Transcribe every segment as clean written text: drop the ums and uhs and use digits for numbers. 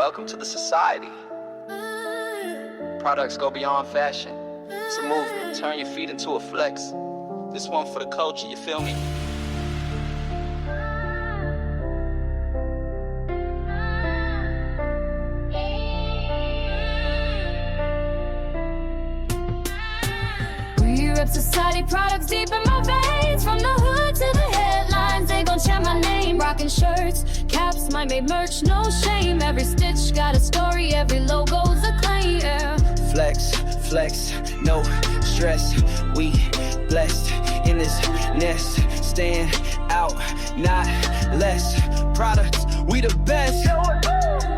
Welcome to the society. Products go beyond fashion. It's a movement. Turn your feet into a flex. This one for the culture, you feel me? We rep society, products deep in my veins. From the hood to the headlines, they gon' chant my name. Rockin' shirts, caps, might make merch, no shame. Every stitch got a story, every logo's a claim. Yeah. Flex, flex, no stress. We blessed in this nest. Stand out, not less. Products, we the best.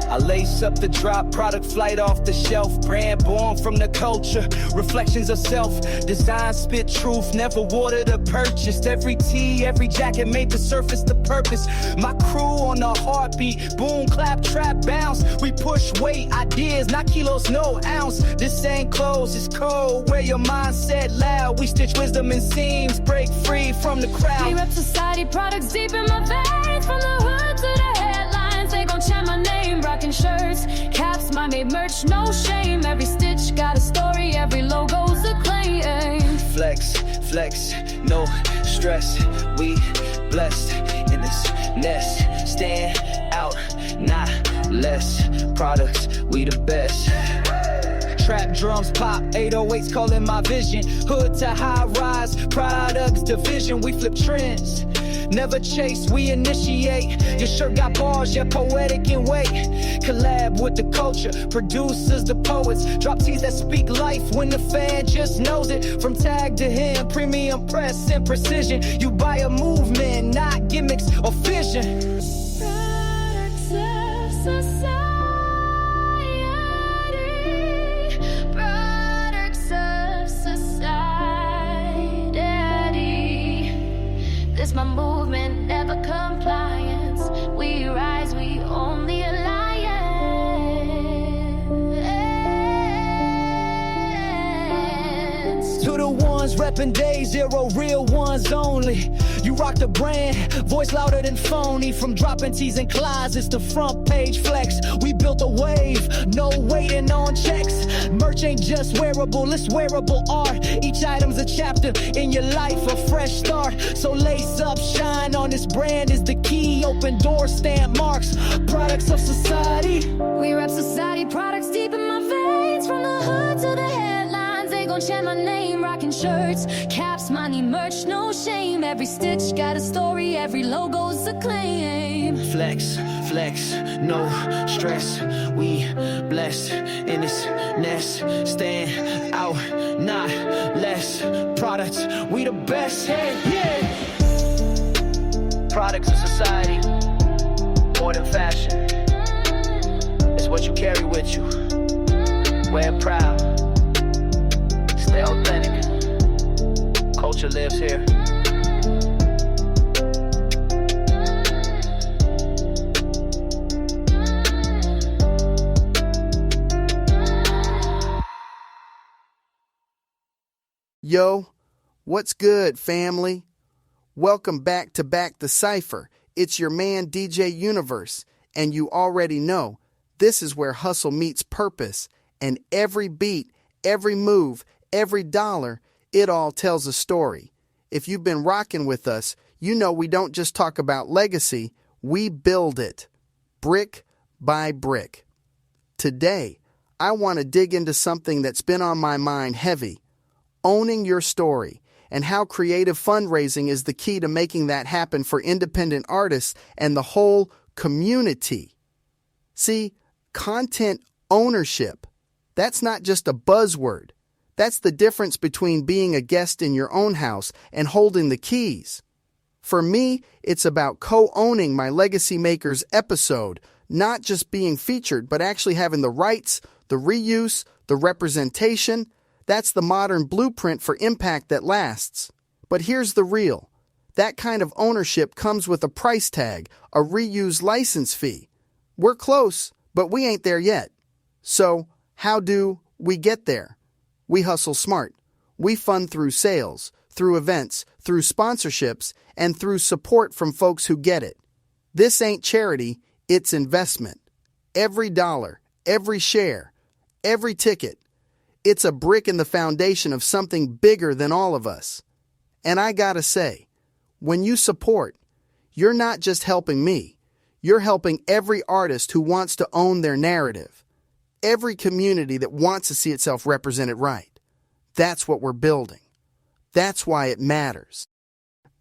I lace up the drop, product flight off the shelf. Brand born from the culture, reflections of self. Design, spit truth, never watered or purchased. Every tee, every jacket made the surface the purpose. My crew on the heartbeat, boom, clap, trap, bounce. We push weight, ideas, not kilos, no ounce. This ain't clothes, it's cold. Wear your mindset loud. We stitch wisdom in seams, break free from the crowd. We rep society, products deep in my veins. From the hood to the headlines, they gon' chant my name. Rockin' shirts, caps, might make merch, no shame. Every stitch got a story, every logo's a claim. Flex, flex, no stress. We blessed in this nest. Stand out, not less. Products, we the best. Trap drums pop, 808s calling my vision. Hood to high rise, products division. We flip trends. Never chase, we initiate. Your shirt got bars, yeah, poetic in weight. Collab with the culture, producers, the poets. Drop teas that speak life when the fan just knows it. From tag to him, premium press and precision. You buy a movement, not gimmicks or vision. Products of society. Products of society. This my movement, never compliance. We rise, we own the alliance. To the ones reppin' day zero, real ones only. You rock the brand, voice louder than phony. From dropping T's and closets to front page flex. We built a wave, no waiting on checks. Merch ain't just wearable, it's wearable art. Each item's a chapter in your life, a fresh start. So lace up, shine on this brand is the key. Open door, stamp marks, products of society. We rep society, products deep in my veins. From the hood to the headlines, they gon' chant my name. Rockin' shirts, caps, money, merch, no shame. Every stitch got a story, every logo's a claim. Flex, flex, no stress. We blessed in this nest. Stand out, not less. Products, we the best. Hey, yeah. Products of society, more than fashion. It's what you carry with you. Wear it proud. Stay authentic. Culture lives here. Yo, what's good, family? Welcome back to Back the Cypher. It's your man, DJ Universe, and you already know this is where hustle meets purpose, and every beat, every move, every dollar, it all tells a story. If you've been rocking with us, you know we don't just talk about legacy, we build it, brick by brick. Today, I want to dig into something that's been on my mind heavy. Owning your story, and how creative fundraising is the key to making that happen for independent artists and the whole community. See, content ownership, that's not just a buzzword. That's the difference between being a guest in your own house and holding the keys. For me, it's about co-owning my Legacy Makers episode, not just being featured, but actually having the rights, the reuse, the representation. That's the modern blueprint for impact that lasts. But here's the real. That kind of ownership comes with a price tag, a reuse license fee. We're close, but we ain't there yet. So, how do we get there? We hustle smart. We fund through sales, through events, through sponsorships, and through support from folks who get it. This ain't charity, it's investment. Every dollar, every share, every ticket, it's a brick in the foundation of something bigger than all of us. And I gotta say, when you support, you're not just helping me, you're helping every artist who wants to own their narrative, every community that wants to see itself represented right. That's what we're building. That's why it matters.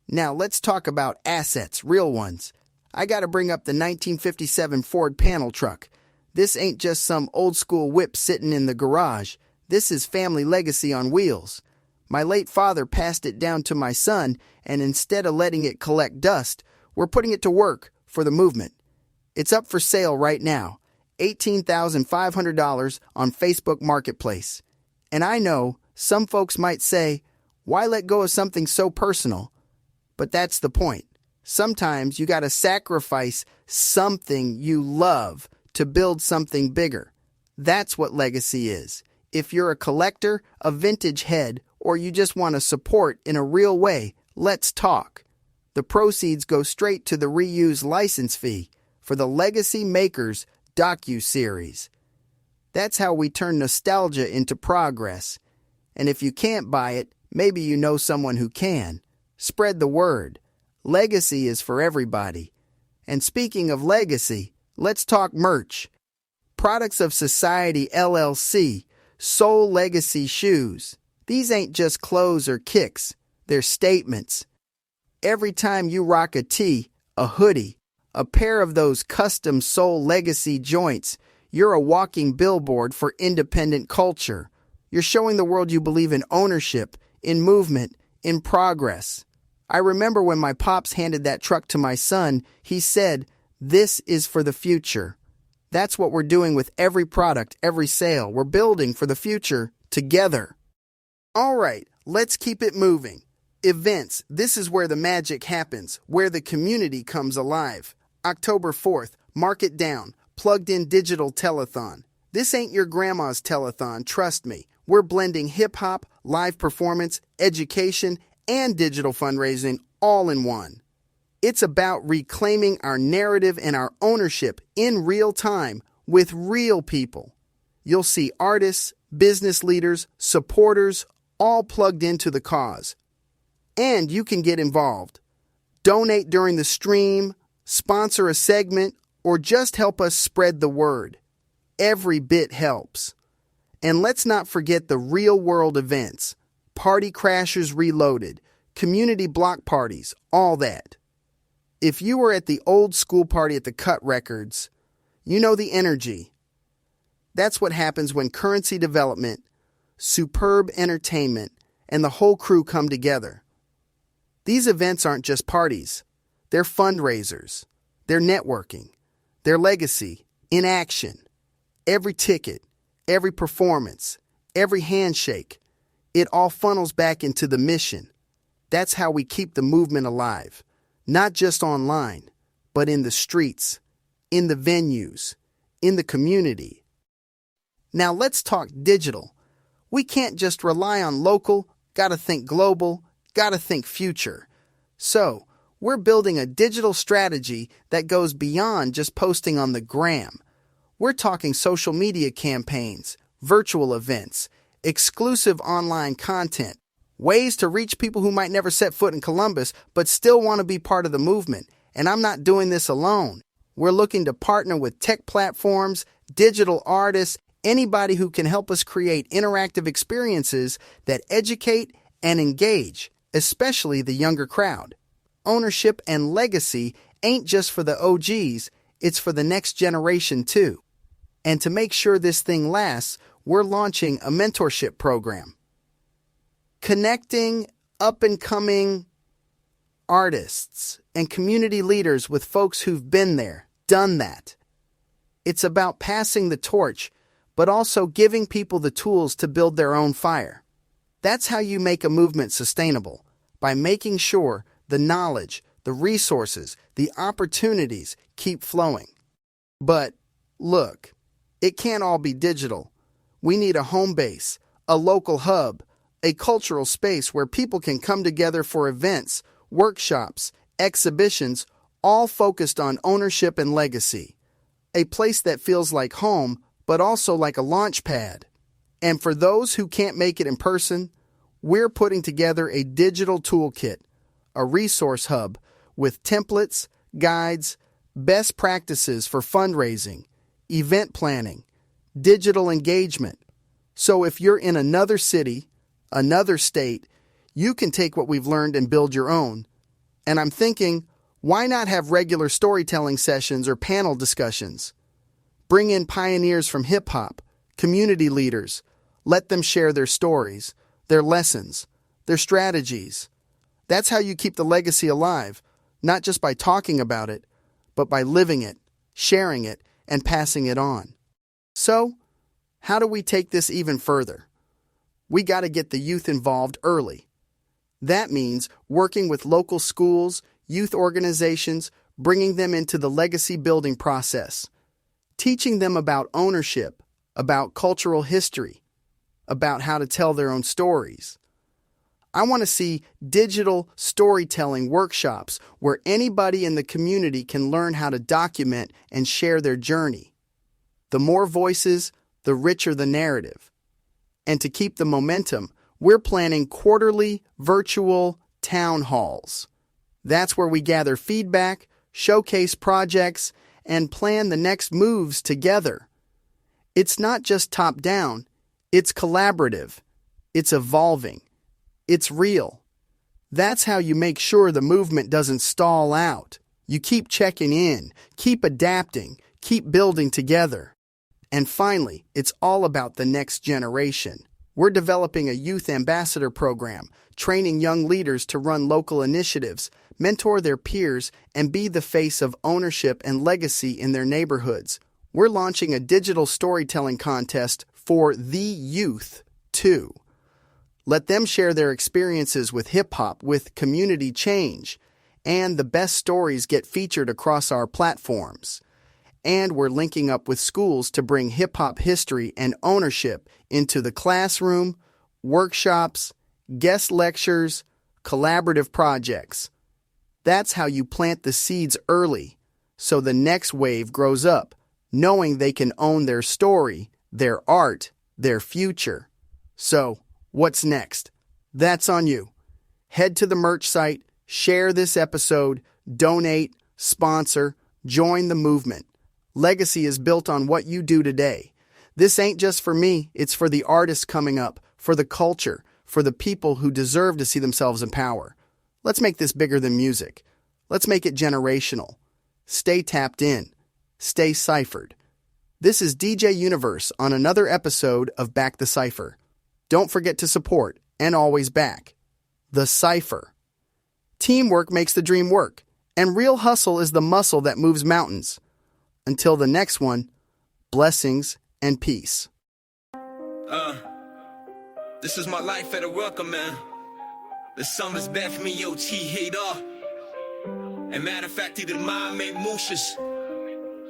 Now let's talk about assets, real ones. I gotta bring up the 1957 Ford panel truck. This ain't just some old school whip sitting in the garage. This is family legacy on wheels. My late father passed it down to my son, and instead of letting it collect dust, we're putting it to work for the movement. It's up for sale right now, $18,500 on Facebook Marketplace. And I know some folks might say, why let go of something so personal? But that's the point. Sometimes you gotta sacrifice something you love to build something bigger. That's what legacy is. If you're a collector, a vintage head, or you just want to support in a real way, let's talk. The proceeds go straight to the reuse license fee for the Legacy Makers docu-series. That's how we turn nostalgia into progress. And if you can't buy it, maybe you know someone who can. Spread the word. Legacy is for everybody. And speaking of legacy, let's talk merch. Products of Society LLC, Soul Legacy Shoes. These ain't just clothes or kicks, they're statements. Every time you rock a tee, a hoodie, a pair of those custom Soul Legacy joints, you're a walking billboard for independent culture. You're showing the world you believe in ownership, in movement, in progress. I remember when my pops handed that truck to my son, he said, "This is for the future." That's what we're doing with every product, every sale. We're building for the future together. All right, let's keep it moving. Events, this is where the magic happens, where the community comes alive. October 4th, mark it down, Plugged In Digital Telethon. This ain't your grandma's telethon, trust me. We're blending hip-hop, live performance, education, and digital fundraising all in one. It's about reclaiming our narrative and our ownership in real time with real people. You'll see artists, business leaders, supporters, all plugged into the cause. And you can get involved. Donate during the stream, sponsor a segment, or just help us spread the word. Every bit helps. And let's not forget the real-world events. Party Crashers Reloaded, community block parties, all that. If you were at the old school party at the Cut Records, you know the energy. That's what happens when Currency Development, Superb Entertainment, and the whole crew come together. These events aren't just parties. They're fundraisers. They're networking. They're legacy in action. Every ticket, every performance, every handshake, it all funnels back into the mission. That's how we keep the movement alive. Not just online, but in the streets, in the venues, in the community. Now let's talk digital. We can't just rely on local, gotta think global, gotta think future. So, we're building a digital strategy that goes beyond just posting on the gram. We're talking social media campaigns, virtual events, exclusive online content, ways to reach people who might never set foot in Columbus but still want to be part of the movement. And I'm not doing this alone. We're looking to partner with tech platforms, digital artists, anybody who can help us create interactive experiences that educate and engage, especially the younger crowd. Ownership and legacy ain't just for the OGs, it's for the next generation too. And to make sure this thing lasts, we're launching a mentorship program. Connecting up-and-coming artists and community leaders with folks who've been there, done that. It's about passing the torch, but also giving people the tools to build their own fire. That's how you make a movement sustainable, by making sure the knowledge, the resources, the opportunities keep flowing. But look, it can't all be digital. We need a home base, a local hub, a cultural space where people can come together for events, workshops, exhibitions, all focused on ownership and legacy. a place that feels like home, but also like a launch pad. And for those who can't make it in person, we're putting together a digital toolkit, a resource hub with templates, guides, best practices for fundraising, event planning, digital engagement. So if you're in another city, another state, you can take what we've learned and build your own. And I'm thinking, why not have regular storytelling sessions or panel discussions? Bring in pioneers from hip-hop, community leaders. Let them share their stories, their lessons, their strategies. That's how you keep the legacy alive, not just by talking about it, but by living it, sharing it, and passing it on. So, how do we take this even further? We got to get the youth involved early. That means working with local schools, youth organizations, bringing them into the legacy building process, teaching them about ownership, about cultural history, about how to tell their own stories. I want to see digital storytelling workshops where anybody in the community can learn how to document and share their journey. The more voices, the richer the narrative. And to keep the momentum, we're planning quarterly virtual town halls. That's where we gather feedback, showcase projects, and plan the next moves together. It's not just top-down, it's collaborative, it's evolving, it's real. That's how you make sure the movement doesn't stall out. You keep checking in, keep adapting, keep building together. And finally, it's all about the next generation. We're developing a youth ambassador program, training young leaders to run local initiatives, mentor their peers, and be the face of ownership and legacy in their neighborhoods. We're launching a digital storytelling contest for the youth, too. Let them share their experiences with hip-hop, with community change, and the best stories get featured across our platforms. And we're linking up with schools to bring hip-hop history and ownership into the classroom, workshops, guest lectures, collaborative projects. That's how you plant the seeds early, so the next wave grows up, knowing they can own their story, their art, their future. So, what's next? That's on you. Head to the merch site, share this episode, donate, sponsor, join the movement. Legacy is built on what you do today. This ain't just for me, it's for the artists coming up, for the culture, for the people who deserve to see themselves in power. Let's make this bigger than music. Let's make it generational. Stay tapped in. Stay ciphered. This is DJ Universe on another episode of Back the Cypher. Don't forget to support, and always back, the Cypher. Teamwork makes the dream work, and real hustle is the muscle that moves mountains. Until the next one, blessings and peace. This is my life at a welcome, man. The summer's bad for me, yo, T-Hater. And matter of fact, he the mom made mooshes.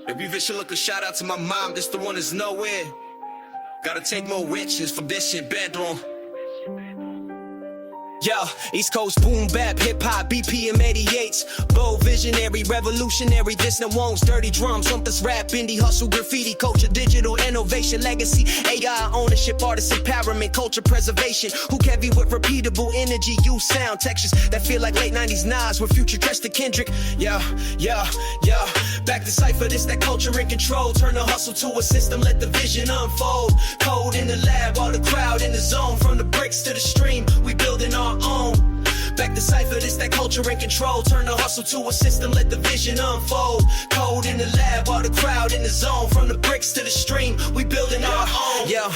Maybe we should look a shout out to my mom, this the one that's nowhere. Gotta take more witches from this shit bedroom. Yo, East Coast boom bap, hip hop, BPM 88s. Bold visionary, revolutionary, this no won't. Dirty drums, something's rap, indie hustle, graffiti, culture, digital innovation, legacy, AI ownership, artist empowerment, culture preservation. Who heavy with repeatable energy, use sound textures that feel like late 90s Nas with future dressed to Kendrick. Yeah. Back to Cypher, this that culture in control. Turn the hustle to a system, let the vision unfold. Code in the lab, all the crowd in the zone. From the bricks to the stream, we building our own. Back to Cypher, this that culture in control. Turn the hustle to a system, let the vision unfold. Code in the lab, all the crowd in the zone. From the bricks to the stream, we building our own. Yo,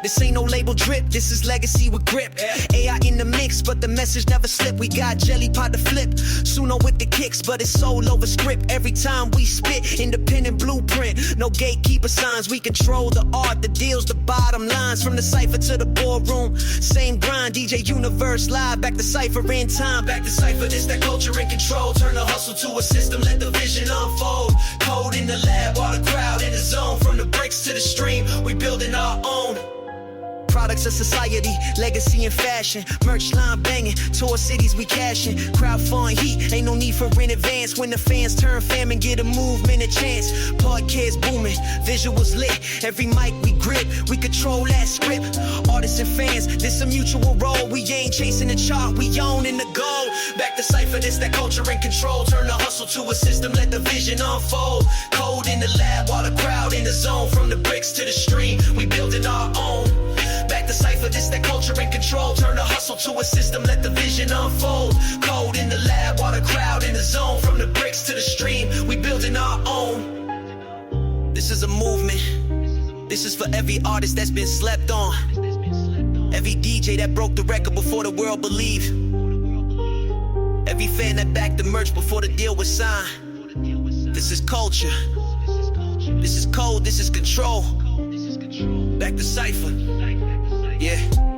this ain't no label drip, this is legacy with grip. AI in the mix, but the message never slip. We got jelly pot to flip, Suno with the kicks, but it's soul over script. Every time we spit, independent blueprint. No gatekeeper signs, we control the art, the deals, the bottom lines. From the Cypher to the boardroom, same grind. DJ Universe live, back to Cypher in time. Back to Cypher, this that culture in control. Turn the hustle to a system, let the vision unfold. Code in the lab, all the crowd in the zone. From the bricks to the stream, we building our own. Product products of society, legacy and fashion. Merch line banging, tour cities we cashing. Crowd fund heat, ain't no need for in advance. When the fans turn fam and get a movement a chance. Podcast booming, visuals lit. Every mic we grip, we control that script. Artists and fans, this a mutual role. We ain't chasing the chart, we own in the goal. Back to Cypher, this that culture and control. Turn the hustle to a system, let the vision unfold. Code in the lab while the crowd in the zone. From the bricks to the stream, we building our own. Back to Cypher, this that culture and control. Turn the hustle to a system, let the vision unfold. Code in the lab while the crowd in the zone. From the bricks to the stream, we building our own. This is a movement. This is for every artist that's been slept on. Every DJ that broke the record before the world believed. Every fan that backed the merch before the deal was signed. This is culture. This is code, this is control. Back to Cypher. Yeah.